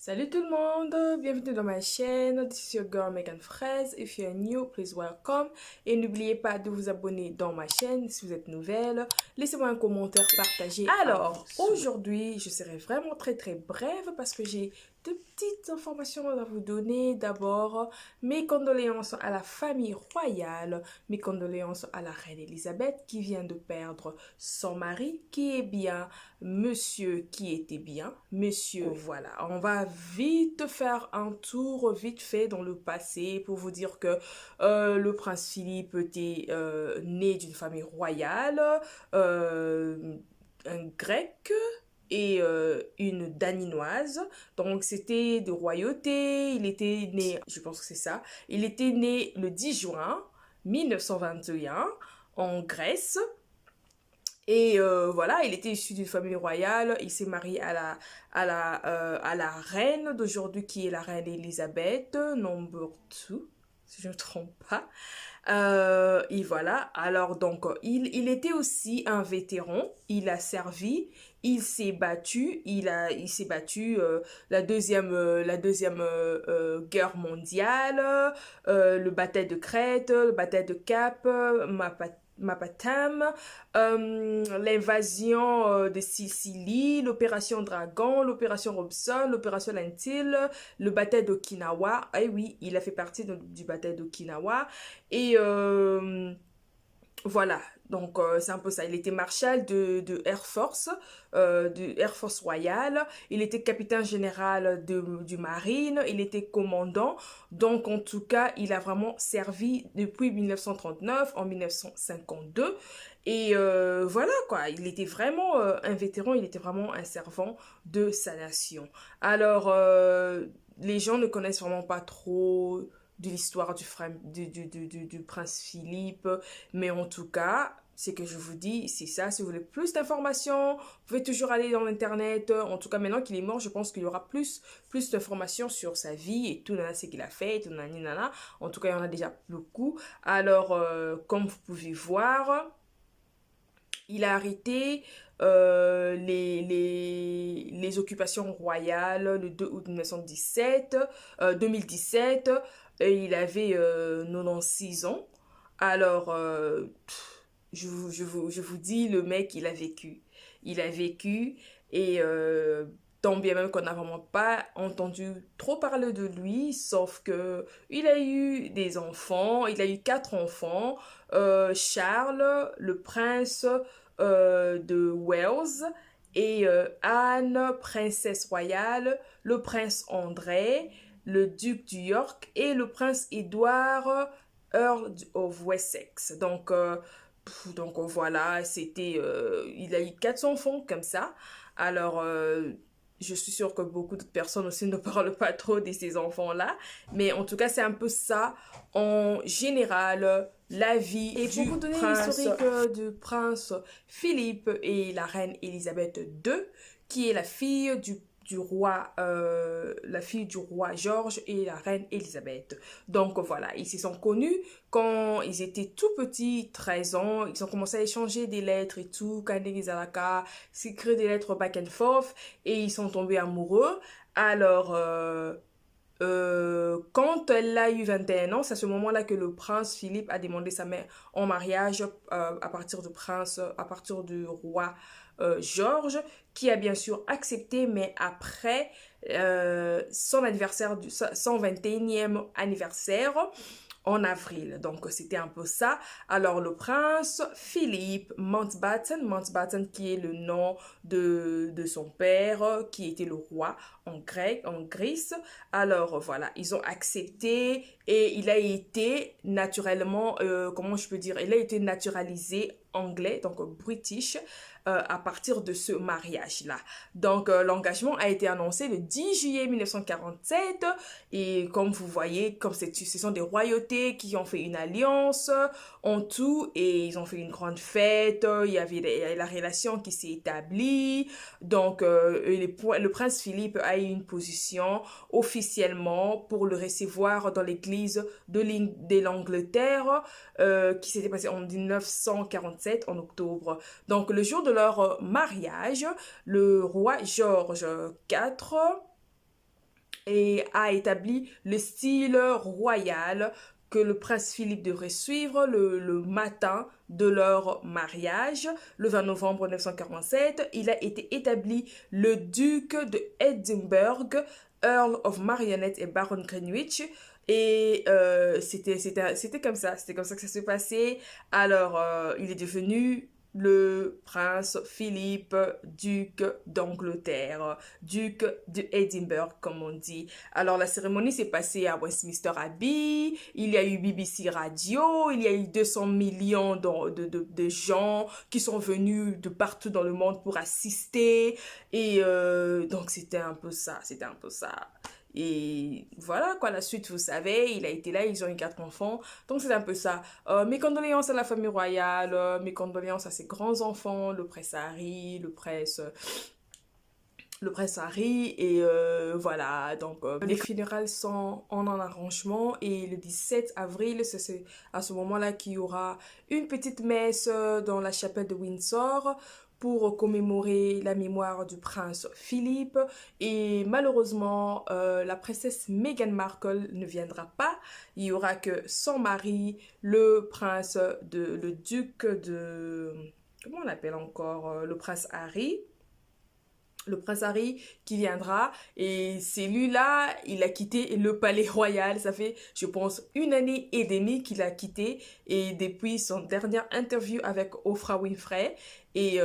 Salut tout le monde, bienvenue dans ma chaîne, this is your girl Megan Fraise. If you're new, please welcome. Et n'oubliez pas de vous abonner dans ma chaîne si vous êtes nouvelle. Laissez-moi un commentaire, partagez. Alors, aujourd'hui, je serai vraiment très brève parce que j'ai deux petites informations à vous donner. D'abord, mes condoléances à la famille royale, mes condoléances à la reine Elisabeth qui vient de perdre son mari, qui est bien, monsieur qui était bien, monsieur, voilà. On va vite faire un tour vite fait dans le passé pour vous dire que le prince Philippe était né d'une famille royale, un grec et une daninoise. Donc c'était de royauté. Il était né, je pense que c'est ça, il était né le 10 juin 1921 en Grèce. Et voilà, il était issu d'une famille royale. Il s'est marié à la reine d'aujourd'hui qui est la reine Elisabeth, number 2, si je ne me trompe pas. Et voilà, alors donc il était aussi un vétéran, il a servi, il s'est battu, il s'est battu la deuxième guerre mondiale, le bataille de Crète, le bataille de Cap, Mapatam, l'invasion de Sicile, l'opération Dragon, l'opération Robson, l'opération Lentil, le bataille d'Okinawa. Eh oui, il a fait partie du bataille d'Okinawa. Et voilà, donc c'est un peu ça. Il était marshal de Air Force, de Air Force Royale. Il était capitaine général du Marine. Il était commandant. Donc en tout cas, il a vraiment servi depuis 1939 en 1952. Et voilà quoi, il était vraiment un vétéran, il était vraiment un servant de sa nation. Alors, les gens ne connaissent vraiment pas trop de l'histoire du prince Philippe. Mais en tout cas, ce que je vous dis, c'est ça. Si vous voulez plus d'informations, vous pouvez toujours aller dans l'internet. En tout cas, maintenant qu'il est mort, je pense qu'il y aura plus d'informations sur sa vie et tout, nana, ce qu'il a fait, et tout, nani, nana. En tout cas, il y en a déjà beaucoup. Alors, comme vous pouvez voir, il a arrêté les occupations royales le 2 août 2017. Et il avait 96 ans. Alors, je vous dis, le mec, il a vécu. Il a vécu et tant bien même qu'on n'a vraiment pas entendu trop parler de lui, sauf que il a eu des enfants, il a eu 4 enfants. Charles, le prince de Wales, et Anne, princesse royale, le prince André, le duc du York et le prince Édouard, Earl of Wessex. Donc voilà, il a eu 4 enfants comme ça. Alors, je suis sûre que beaucoup de personnes aussi ne parlent pas trop de ces enfants-là. Mais en tout cas, c'est un peu ça, en général, la vie et pour vous donner l'historique du prince Philippe et la reine Elisabeth II, qui est la fille du roi George et la reine Elisabeth. Donc voilà, ils se sont connus quand ils étaient tout petits, 13 ans. Ils ont commencé à échanger des lettres et tout, Kanegizalaka, s'écrire des lettres back and forth, et ils sont tombés amoureux. Alors, quand elle a eu 21 ans, c'est à ce moment-là que le prince Philippe a demandé sa mère en mariage à partir du roi George, qui a bien sûr accepté, mais après son anniversaire, son 21e anniversaire, en avril. Donc, c'était un peu ça. Alors, le prince Philippe Mountbatten qui est le nom de son père, qui était le roi en Grèce. Alors, voilà, ils ont accepté et il a été naturellement, comment je peux dire, il a été naturalisé anglais, donc british, à partir de ce mariage-là. Donc, l'engagement a été annoncé le 10 juillet 1947 et comme vous voyez, ce sont des royautés qui ont fait une alliance en tout et ils ont fait une grande fête, il y avait la relation qui s'est établie. Donc, le prince Philippe a eu une position officiellement pour le recevoir dans l'église de l'Angleterre qui s'était passée en 1947 en octobre. Donc, le jour de leur mariage, le roi George IV et a établi le style royal que le prince Philippe devrait suivre le matin de leur mariage, le 20 novembre 1947. Il a été établi le duc de Edinburgh, Earl of Marionette et Baron Greenwich. Et c'était comme ça, c'était comme ça que ça s'est passé. Alors, il est devenu le prince Philippe, duc d'Angleterre, duc de Edinburgh, comme on dit. Alors, la cérémonie s'est passée à Westminster Abbey, il y a eu BBC Radio, il y a eu 200 millions de gens qui sont venus de partout dans le monde pour assister. Et donc, c'était un peu ça, c'était un peu ça. Et voilà quoi, la suite, vous savez, il a été là, ils ont eu 4 enfants. Donc c'est un peu ça. Mes condoléances à la famille royale, mes condoléances à ses grands-enfants, le prince Harry. Et voilà, donc les funérailles sont en arrangement. Et le 17 avril, c'est à ce moment-là qu'il y aura une petite messe dans la chapelle de Windsor pour commémorer la mémoire du prince Philippe. Et malheureusement, la princesse Meghan Markle ne viendra pas. Il y aura que son mari, le duc de... Comment on l'appelle encore? Le prince Harry. Le prince Harry qui viendra, et c'est lui-là, il a quitté le palais royal. Ça fait, je pense, 1 année et demie qu'il a quitté, et depuis son dernière interview avec Oprah Winfrey et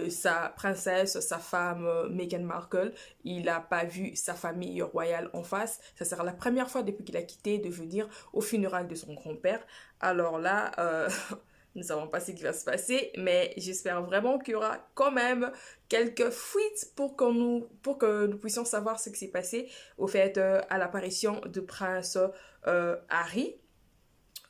sa princesse, sa femme Meghan Markle, il n'a pas vu sa famille royale en face. Ça sera la première fois depuis qu'il a quitté de venir au funérailles de son grand-père. Alors là, nous ne savons pas ce qui va se passer, mais j'espère vraiment qu'il y aura quand même quelques fuites pour que nous puissions savoir ce qui s'est passé au fait à l'apparition du prince Harry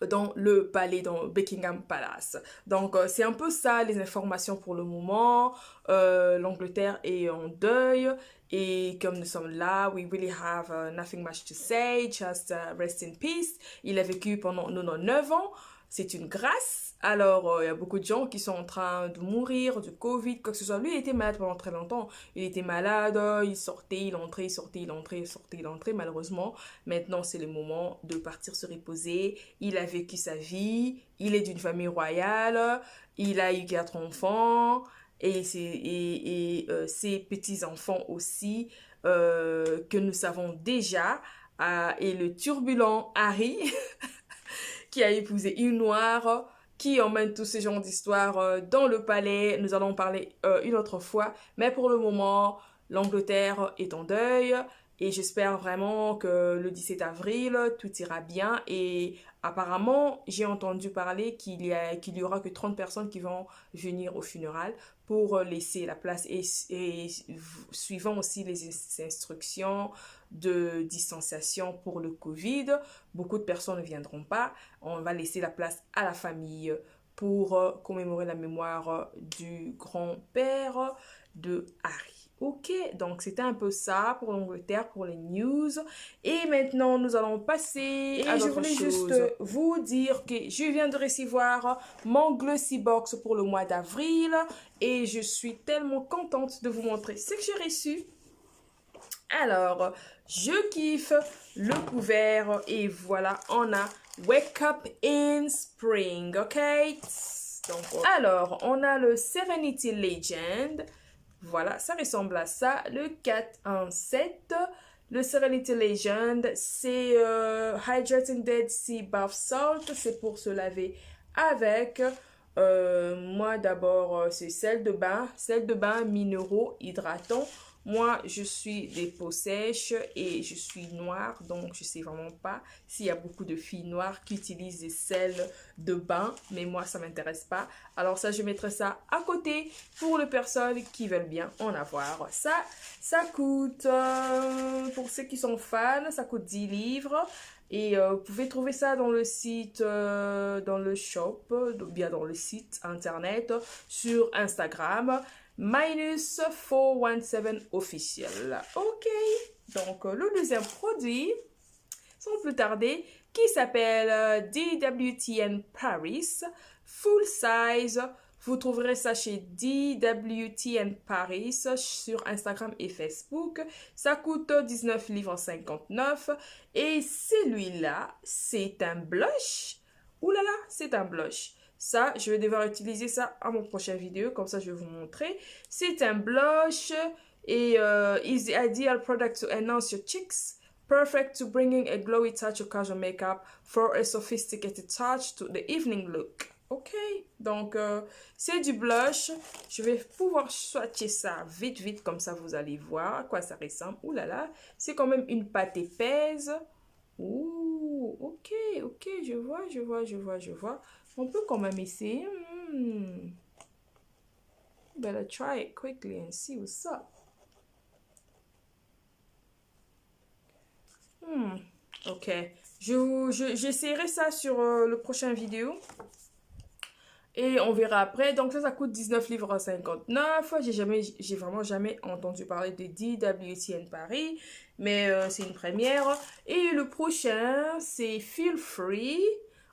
dans le palais, dans Buckingham Palace. Donc, c'est un peu ça, les informations pour le moment. L'Angleterre est en deuil. Et comme nous sommes là, we really have nothing much to say, just rest in peace. Il a vécu pendant 99 ans. C'est une grâce. Alors, il y a beaucoup de gens qui sont en train de mourir du Covid, quoi que ce soit. Lui, il était malade pendant très longtemps. Il était malade, il sortait, il entrait, il sortait, il entrait, il sortait, il entrait, malheureusement. Maintenant, c'est le moment de partir se reposer. Il a vécu sa vie. Il est d'une famille royale. Il a eu 4 enfants. Et ses petits-enfants aussi, que nous savons déjà. Et le turbulent Harry... qui a épousé une noire, qui emmène tous ces genres d'histoires dans le palais. Nous allons en parler une autre fois. Mais pour le moment, l'Angleterre est en deuil. Et j'espère vraiment que le 17 avril, tout ira bien. Et apparemment, j'ai entendu parler qu'il y aura que 30 personnes qui vont venir au funérail pour laisser la place. Et suivant aussi les instructions de distanciation pour le Covid, beaucoup de personnes ne viendront pas. On va laisser la place à la famille pour commémorer la mémoire du grand-père de Harry. Ok, donc c'était un peu ça pour l'Angleterre, pour les news. Et maintenant, nous allons passer à d'autres choses. Et je voulais juste vous dire que je viens de recevoir mon Glossy Box pour le mois d'avril. Et je suis tellement contente de vous montrer ce que j'ai reçu. Alors, je kiffe le couvert. Et voilà, on a Wake Up in Spring, ok? Donc, alors, on a le Serenity Legend. Voilà, ça ressemble à ça. Le 4 en 7. Le Serenity Legend, c'est Hydrating Dead Sea Bath Salt. C'est pour se laver avec. Moi, d'abord, c'est sel de bain. Sel de bain minéraux hydratants. Moi, je suis des peaux sèches et je suis noire, donc je sais vraiment pas s'il y a beaucoup de filles noires qui utilisent des sels de bain, mais moi, ça m'intéresse pas. Alors ça, je mettrai ça à côté pour les personnes qui veulent bien en avoir. Ça coûte, pour ceux qui sont fans, ça coûte 10 livres. Et vous pouvez trouver ça dans le site, dans le shop, bien dans le site internet, sur Instagram. -417 officiel. Ok, donc le deuxième produit, sans plus tarder, qui s'appelle DWTN Paris Full Size Vous trouverez ça chez DWTN Paris sur Instagram et Facebook. Ça coûte 19 livres 59. Et celui-là, c'est un blush. Ouh là là, c'est un blush. Ça, je vais devoir utiliser ça à mon prochain vidéo. Comme ça, je vais vous montrer. C'est un blush et is the ideal product to enhance your cheeks. Perfect to bringing a glowy touch of casual makeup for a sophisticated touch to the evening look. Ok, donc c'est du blush. Je vais pouvoir swatcher ça vite, comme ça vous allez voir à quoi ça ressemble. Ouh là là, c'est quand même une pâte épaisse. Ouh, ok, je vois. On peut quand même essayer. Better try it quickly and see what's up. Ok, j'essaierai ça sur le prochain vidéo. Et on verra après. Donc ça coûte 19 livres 59. J'ai vraiment jamais entendu parler de DWTN Paris. Mais c'est une première. Et le prochain, c'est Feel Free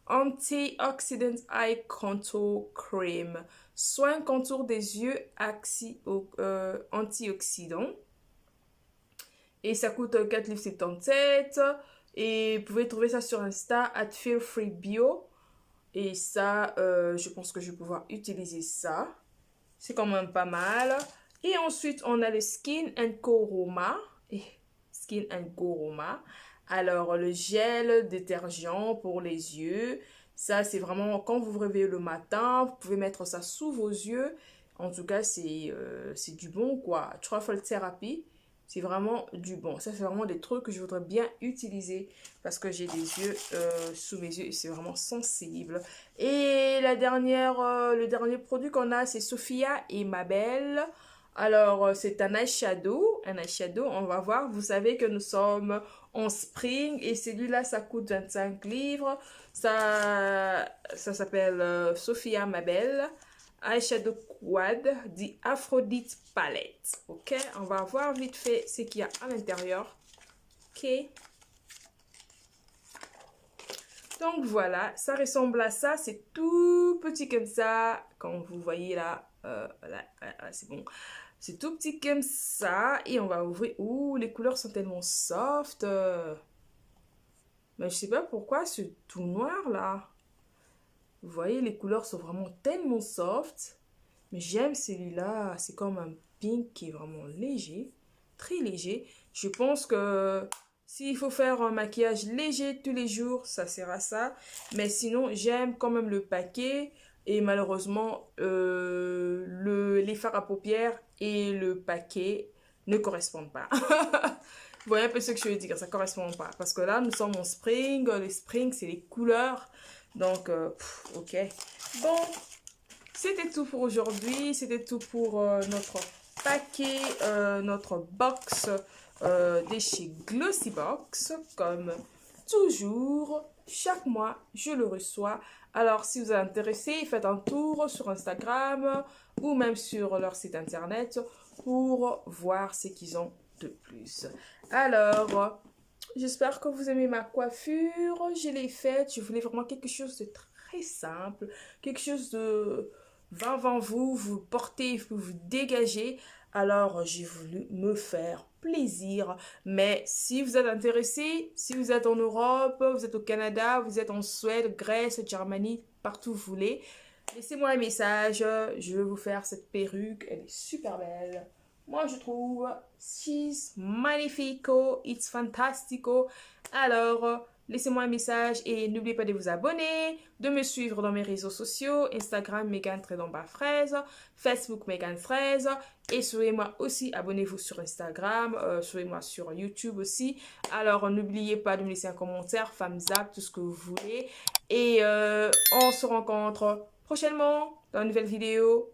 Antioxidant Eye Contour Cream. Soin contour des yeux antioxydants. Et ça coûte 4,77 livres. Et vous pouvez trouver ça sur Insta, @feelfreebio. Et ça, je pense que je vais pouvoir utiliser ça. C'est quand même pas mal. Et ensuite, on a le Skin Co Roma. Skin Co Roma. Alors, le gel détergent pour les yeux. Ça, c'est vraiment quand vous vous réveillez le matin, vous pouvez mettre ça sous vos yeux. En tout cas, c'est du bon, quoi. Truffle Therapy. C'est vraiment du bon. Ça, c'est vraiment des trucs que je voudrais bien utiliser parce que j'ai des yeux sous mes yeux et c'est vraiment sensible. Et le dernier produit qu'on a, c'est Sophia et Mabel. Alors, c'est un eyeshadow. On va voir. Vous savez que nous sommes en spring et celui-là, ça coûte 25 livres. Ça s'appelle Sophia Mabel. Eyeshadow Quad, The Aphrodite Palette. Ok, on va voir vite fait ce qu'il y a à l'intérieur. Ok. Donc voilà, ça ressemble à ça. C'est tout petit comme ça. Comme vous voyez là, voilà, c'est bon. C'est tout petit comme ça. Et on va ouvrir. Ouh, les couleurs sont tellement soft. Mais je sais pas pourquoi c'est tout noir là. Vous voyez, les couleurs sont vraiment tellement soft. Mais j'aime celui-là. C'est comme un pink qui est vraiment léger. Très léger. Je pense que s'il faut faire un maquillage léger tous les jours, ça sera ça. Mais sinon, j'aime quand même le paquet. Et malheureusement, les fards à paupières et le paquet ne correspondent pas. Vous voyez un peu ce que je veux dire. Ça ne correspond pas. Parce que là, nous sommes en spring. Les spring, c'est les couleurs. Donc, ok. Bon, c'était tout pour aujourd'hui. C'était tout pour notre paquet, notre box de chez Glossybox. Comme toujours, chaque mois, je le reçois. Alors, si vous êtes intéressé, faites un tour sur Instagram ou même sur leur site internet pour voir ce qu'ils ont de plus. Alors, j'espère que vous aimez ma coiffure. Je l'ai faite. Je voulais vraiment quelque chose de très simple. Quelque chose de 20 vous. Vous portez, vous dégagez. Alors, j'ai voulu me faire plaisir. Mais si vous êtes intéressé, si vous êtes en Europe, vous êtes au Canada, vous êtes en Suède, Grèce, Germanie, partout où vous voulez, laissez-moi un message. Je vais vous faire cette perruque. Elle est super belle. Moi, je trouve, she's magnifico, it's fantastico. Alors, laissez-moi un message et n'oubliez pas de vous abonner, de me suivre dans mes réseaux sociaux, Instagram Megan_Fraise, Facebook Megan Fraise. Et suivez-moi aussi, abonnez-vous sur Instagram, suivez-moi sur YouTube aussi. Alors, n'oubliez pas de me laisser un commentaire, thumbs up, tout ce que vous voulez. Et on se rencontre prochainement dans une nouvelle vidéo.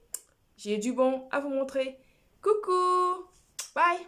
J'ai du bon à vous montrer. Coucou! Bye!